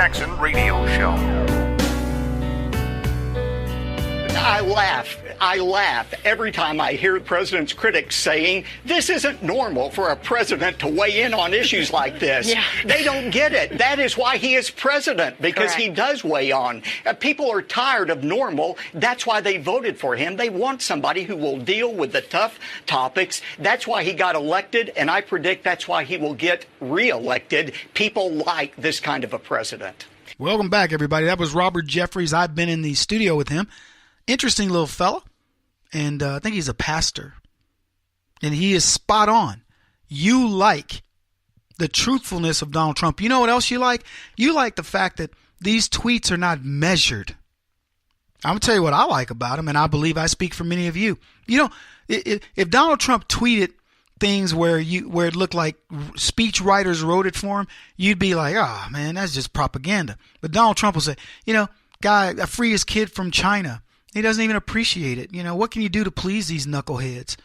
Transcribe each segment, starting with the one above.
Jackson Radio Show. I laugh every time I hear the president's critics saying this isn't normal for a president to weigh in on issues like this. Yeah. They don't get it. That is why he is president, because Correct. he does weigh on. People are tired of normal. That's why they voted for him. They want somebody who will deal with the tough topics. That's why he got elected, and I predict that's why he will get reelected. People like this kind of a president. Welcome back, everybody. That was Robert Jeffries. I've been in the studio with him. Interesting little fella, and I think he's a pastor, and he is spot on. You like the truthfulness of Donald Trump. You know what else you like? You like the fact that these tweets are not measured. I'm going to tell you what I like about him, and I believe I speak for many of you. You know, if Donald Trump tweeted things where it looked like speech writers wrote it for him, you'd be like, oh, man, that's just propaganda. But Donald Trump will say, guy, I free his kid from China. He doesn't even appreciate it. What can you do to please these knuckleheads?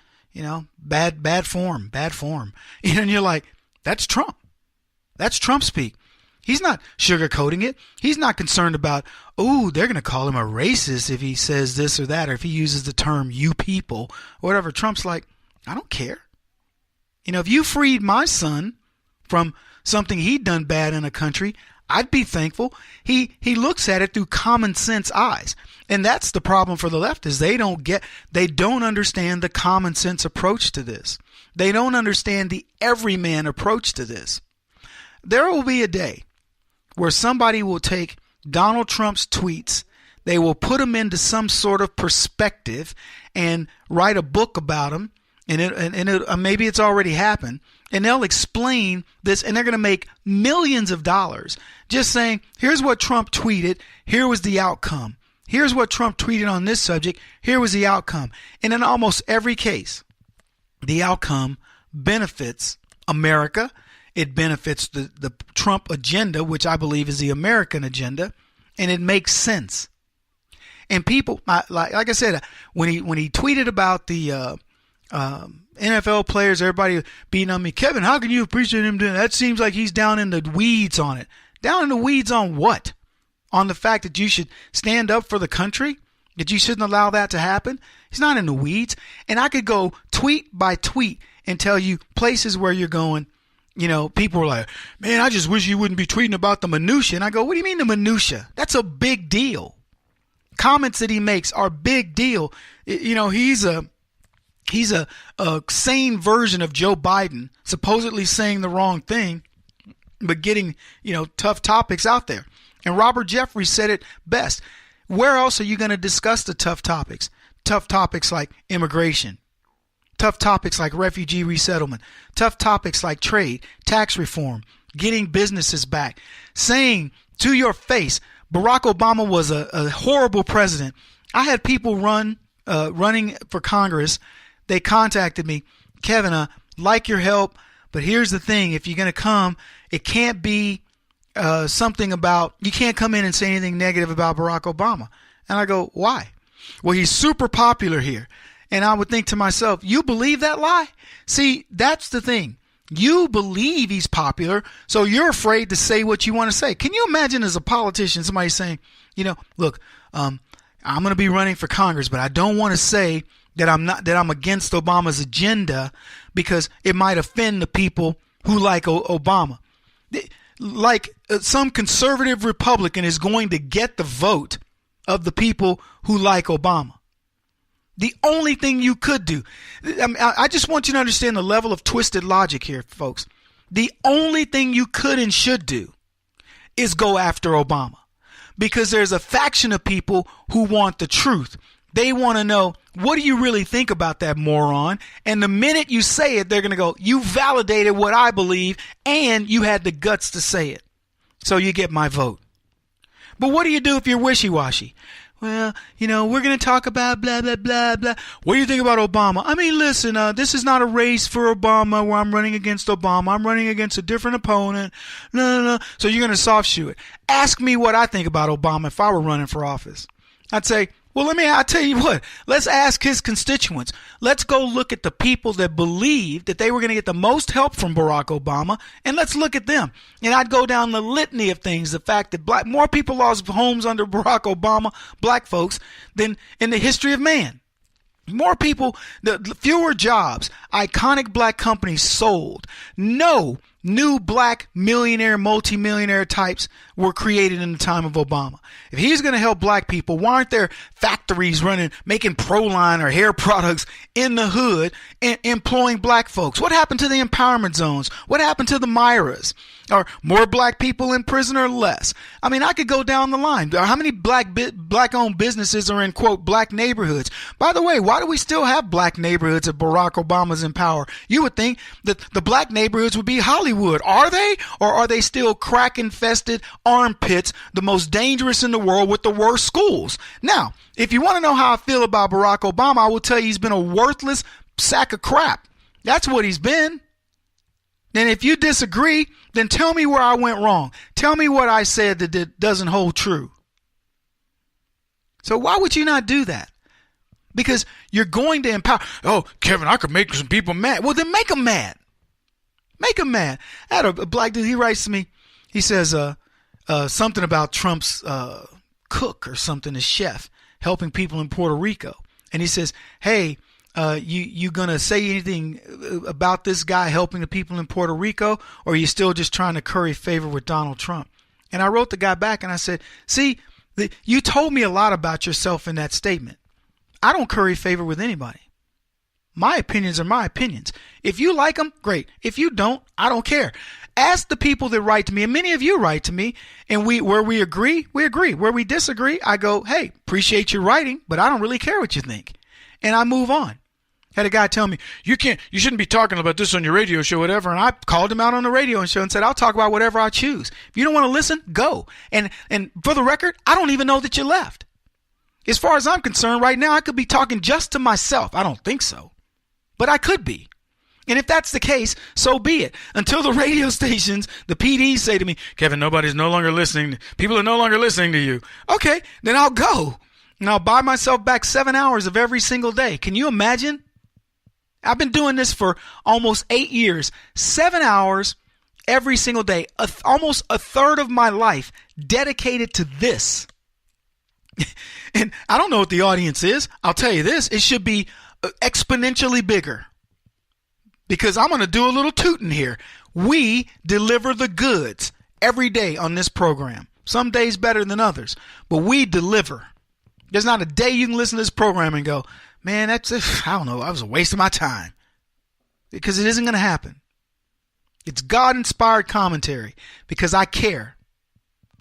Bad form. And you're like, that's Trump. That's Trump speak. He's not sugarcoating it. He's not concerned about, they're going to call him a racist if he says this or that, or if he uses the term you people or whatever. Trump's like, I don't care. If you freed my son from something he'd done bad in a country, I'd be thankful. He looks at it through common sense eyes. And that's the problem for the left, is they don't understand the common sense approach to this. They don't understand the everyman approach to this. There will be a day where somebody will take Donald Trump's tweets, they will put them into some sort of perspective and write a book about them. And maybe it's already happened, and they'll explain this, and they're going to make millions of dollars just saying, here's what Trump tweeted, here was the outcome. Here's what Trump tweeted on this subject, here was the outcome. And in almost every case, the outcome benefits America. It benefits the Trump agenda, which I believe is the American agenda, and it makes sense. And people, like I said, when he tweeted about the NFL players, everybody beating on me, Kevin, how can you appreciate him doing that? That seems like he's down in the weeds on it. Down in the weeds on what? On the fact that you should stand up for the country? That you shouldn't allow that to happen? He's not in the weeds. And I could go tweet by tweet and tell you places where you're going. People are like, man, I just wish you wouldn't be tweeting about the minutia. And I go, what do you mean the minutia? That's a big deal. Comments that he makes are big deal. He's a sane version of Joe Biden, supposedly saying the wrong thing, but getting, tough topics out there. And Robert Jeffries said it best. Where else are you going to discuss the tough topics? Tough topics like immigration, tough topics like refugee resettlement, tough topics like trade, tax reform, getting businesses back, saying to your face, Barack Obama was a horrible president. I had people running for Congress. They contacted me, Kevin, like your help, but here's the thing. If you're going to come, it can't be something about, you can't come in and say anything negative about Barack Obama. And I go, why? Well, he's super popular here. And I would think to myself, you believe that lie? See, that's the thing. You believe he's popular, so you're afraid to say what you want to say. Can you imagine as a politician, somebody saying, look, I'm going to be running for Congress, but I don't want to say that I'm against Obama's agenda because it might offend the people who like Obama. Like some conservative Republican is going to get the vote of the people who like Obama. The only thing you could do, I just want you to understand the level of twisted logic here, folks. The only thing you could and should do is go after Obama, because there's a faction of people who want the truth. They want to know, what do you really think about that moron? And the minute you say it, they're going to go, you validated what I believe, and you had the guts to say it. So you get my vote. But what do you do if you're wishy-washy? Well, we're going to talk about blah, blah, blah, blah. What do you think about Obama? I mean, listen, this is not a race for Obama where I'm running against Obama. I'm running against a different opponent. No. So you're going to soft shoe it. Ask me what I think about Obama if I were running for office. I'd say, Well, I'll tell you what, let's ask his constituents. Let's go look at the people that believed that they were going to get the most help from Barack Obama, and let's look at them. And I'd go down the litany of things, the fact that more people lost homes under Barack Obama, black folks, than in the history of man. More people, the fewer jobs, iconic black companies sold. No new black millionaire, multimillionaire types were created in the time of Obama. If he's going to help black people, why aren't there factories running, making Proline or hair products in the hood and employing black folks? What happened to the empowerment zones? What happened to the Myras? Are more black people in prison or less? I mean, I could go down the line. How many black-owned businesses are in, quote, black neighborhoods? By the way, why do we still have black neighborhoods if Barack Obama's in power? You would think that the black neighborhoods would be Hollywood. Are they? Or are they still crack-infested armpits, the most dangerous in the world with the worst schools? Now, if you want to know how I feel about Barack Obama, I will tell you he's been a worthless sack of crap. That's what he's been. And if you disagree, then tell me where I went wrong. Tell me what I said that doesn't hold true. So why would you not do that? Because you're going to empower. Oh, Kevin, I could make some people mad. Well, then make them mad. Make them mad. I had a black dude, he writes to me. He says something about Trump's cook or something, a chef, helping people in Puerto Rico. And he says, hey, you gonna say anything about this guy helping the people in Puerto Rico, or are you still just trying to curry favor with Donald Trump? And I wrote the guy back and I said, see, you told me a lot about yourself in that statement. I don't curry favor with anybody. My opinions are my opinions. If you like them, great. If you don't, I don't care. Ask the people that write to me, and many of you write to me, and where we agree, we agree. Where we disagree, I go, hey, appreciate your writing, but I don't really care what you think. And I move on. Had a guy tell me, you shouldn't be talking about this on your radio show, whatever. And I called him out on the radio show and said, I'll talk about whatever I choose. If you don't want to listen, go. And for the record, I don't even know that you left. As far as I'm concerned, right now, I could be talking just to myself. I don't think so, but I could be. And if that's the case, so be it. Until the radio stations, the PDs say to me, Kevin, nobody's no longer listening. People are no longer listening to you. Okay, then I'll go. And I'll buy myself back 7 hours of every single day. Can you imagine? I've been doing this for almost 8 years, 7 hours every single day, almost a third of my life dedicated to this. And I don't know what the audience is. I'll tell you this, it should be exponentially bigger, because I'm going to do a little tooting here. We deliver the goods every day on this program. Some days better than others, but we deliver. There's not a day you can listen to this program and go, man, I don't know, I was a waste of my time. Because it isn't going to happen. It's God-inspired commentary, because I care.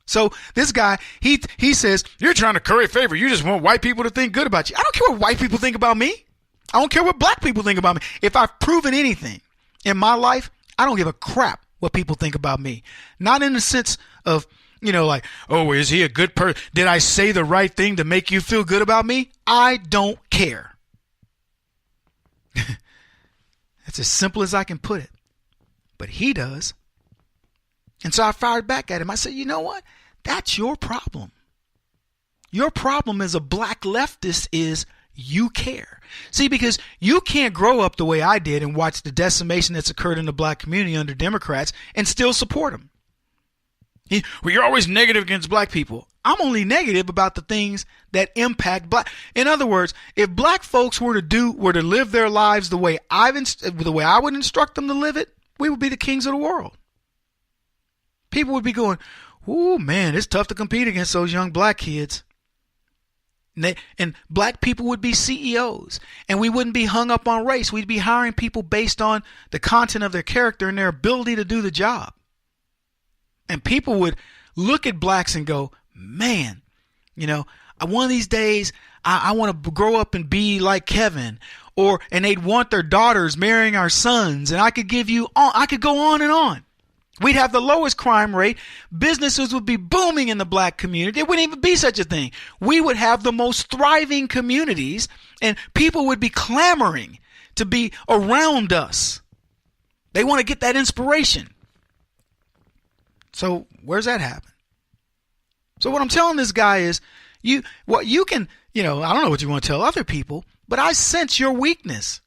So this guy, he says, you're trying to curry favor. You just want white people to think good about you. I don't care what white people think about me. I don't care what black people think about me. If I've proven anything in my life, I don't give a crap what people think about me. Not in the sense of, like, oh, is he a good person? Did I say the right thing to make you feel good about me? I don't care. That's as simple as I can put it. But he does. And so I fired back at him. I said, you know what? That's your problem. Your problem as a black leftist is you care. See, because you can't grow up the way I did and watch the decimation that's occurred in the black community under Democrats and still support them. Well, you're always negative against black people. I'm only negative about the things that impact black. In other words, if black folks were to live their lives the way I would instruct them to live it, we would be the kings of the world. People would be going, "Ooh, man, it's tough to compete against those young black kids." And black people would be CEOs, and we wouldn't be hung up on race. We'd be hiring people based on the content of their character and their ability to do the job. And people would look at blacks and go, man, one of these days I want to grow up and be like Kevin, and they'd want their daughters marrying our sons. And I could go on and on. We'd have the lowest crime rate. Businesses would be booming in the black community. There wouldn't even be such a thing. We would have the most thriving communities, and people would be clamoring to be around us. They want to get that inspiration. So where's that happen? So what I'm telling this guy is, you can I don't know what you want to tell other people, but I sense your weakness.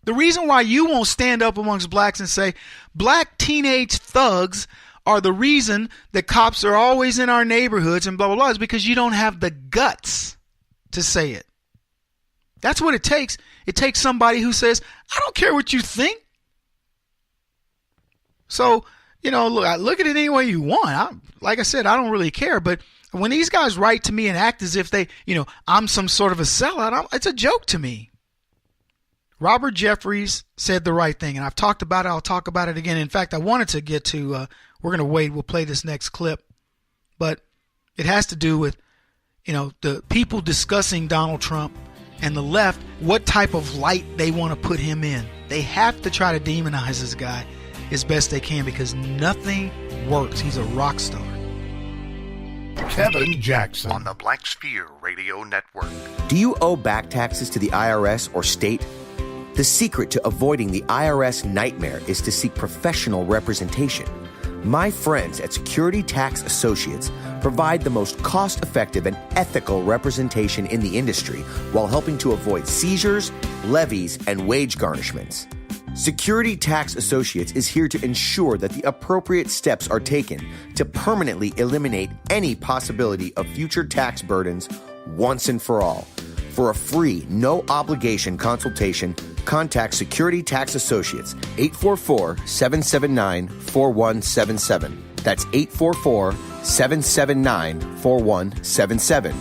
The reason why you won't stand up amongst blacks and say black teenage thugs are the reason that cops are always in our neighborhoods and blah, blah, blah is because you don't have the guts to say it. That's what it takes. It takes somebody who says, I don't care what you think. So, look at it any way you want. Like I said, I don't really care. But when these guys write to me and act as if they, I'm some sort of a sellout, it's a joke to me. Robert Jeffries said the right thing, and I've talked about it. I'll talk about it again. In fact, I wanted to get to, we're going to wait. We'll play this next clip. But it has to do with, the people discussing Donald Trump and the left, what type of light they want to put him in. They have to try to demonize this guy as best they can because nothing works. He's a rock star. Kevin Jackson on the Black Sphere Radio Network. Do you owe back taxes to the IRS or state? The secret to avoiding the IRS nightmare is to seek professional representation. My friends at Security Tax Associates provide the most cost-effective and ethical representation in the industry while helping to avoid seizures, levies, and wage garnishments. Security Tax Associates is here to ensure that the appropriate steps are taken to permanently eliminate any possibility of future tax burdens once and for all. For a free, no-obligation consultation, contact Security Tax Associates, 844-779-4177. That's 844-779-4177.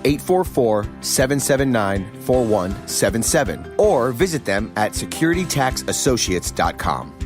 844-779-4177. Or visit them at securitytaxassociates.com.